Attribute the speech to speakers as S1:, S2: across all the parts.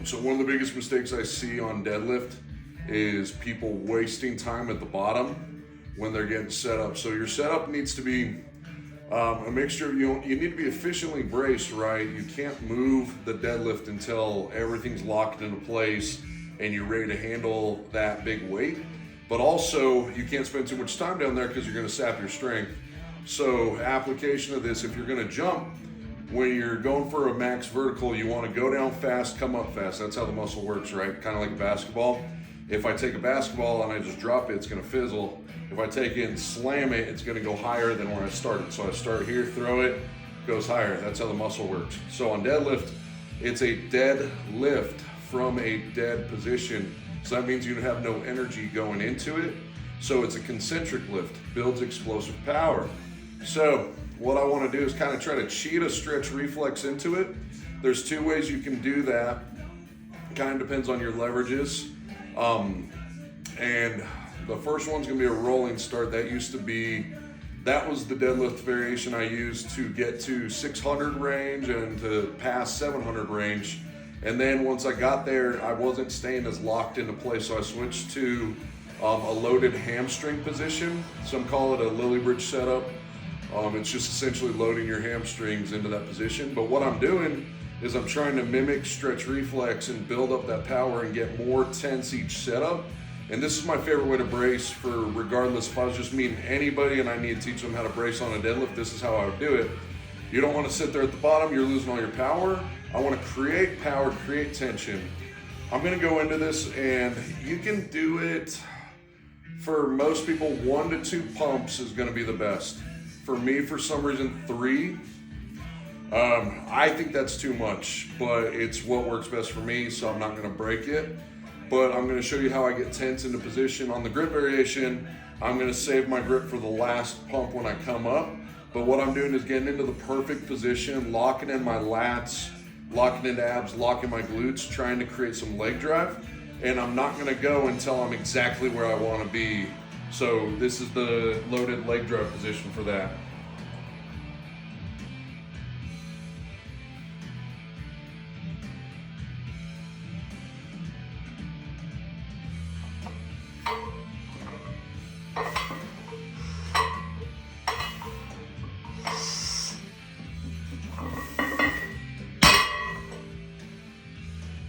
S1: So one of the biggest mistakes I see on deadlift is people wasting time at the bottom when they're getting set up. So your setup needs to be a mixture. You need to be efficiently braced, right? You can't move the deadlift until everything's locked into place and you're ready to handle that big weight. But also, you can't spend too much time down there because you're going to sap your strength. So application of this, if you're going to jump, when you're going for a max vertical, you want to go down fast, come up fast. That's how the muscle works, right? Kind of like basketball. If I take a basketball and I just drop it, it's going to fizzle. If I take it and slam it, it's going to go higher than where I started. So I start here, throw it, goes higher. That's how the muscle works. So on deadlift, it's a dead lift from a dead position. So that means you have no energy going into it. So it's a concentric lift, builds explosive power. So what I want to do is kind of try to cheat a stretch reflex into it. There's two ways you can do that. Kind of depends on your leverages. And the first one's gonna be a rolling start. That was the deadlift variation I used to get to 600 range and to pass 700 range. And then once I got there, I wasn't staying as locked into place, so I switched to a loaded hamstring position. Some call it a lily bridge setup. It's just essentially loading your hamstrings into that position. But what I'm doing is I'm trying to mimic stretch reflex and build up that power and get more tense each setup. And this is my favorite way to brace for regardless if I was just meeting anybody and I need to teach them how to brace on a deadlift, this is how I would do it. You don't want to sit there at the bottom, you're losing all your power. I want to create power, create tension. I'm going to go into this and you can do it for most people, 1 to 2 pumps is going to be the best. For me, for some reason, 3. I think that's too much, but it's what works best for me, so I'm not going to break it. But I'm going to show you how I get tense into position. On the grip variation, I'm going to save my grip for the last pump when I come up. But what I'm doing is getting into the perfect position, locking in my lats, locking into abs, locking my glutes, trying to create some leg drive. And I'm not going to go until I'm exactly where I want to be. So this is the loaded leg drive position for that.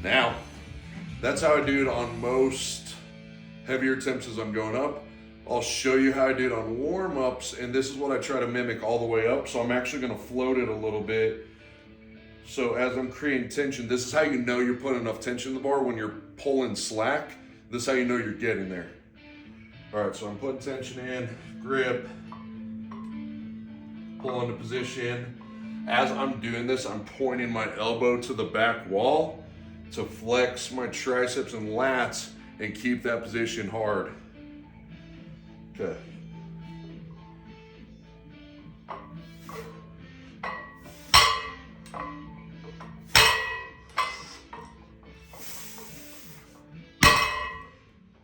S1: Now, that's how I do it on most heavier attempts as I'm going up. I'll show you how I do it on warm-ups, and this is what I try to mimic all the way up. So I'm actually gonna float it a little bit. So as I'm creating tension, this is how you know you're putting enough tension in the bar when you're pulling slack. This is how you know you're getting there. All right, so I'm putting tension in, grip, pull into position. As I'm doing this, I'm pointing my elbow to the back wall to flex my triceps and lats and keep that position hard. Okay.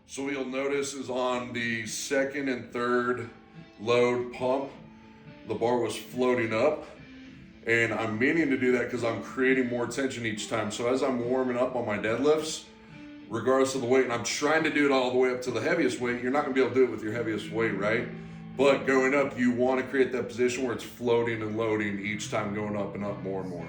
S1: So what you'll notice is on the second and third load pump, the bar was floating up. And I'm meaning to do that because I'm creating more tension each time. So as I'm warming up on my deadlifts, regardless of the weight, and I'm trying to do it all the way up to the heaviest weight, you're not gonna be able to do it with your heaviest weight, right? But going up, you wanna create that position where it's floating and loading each time going up and up more and more.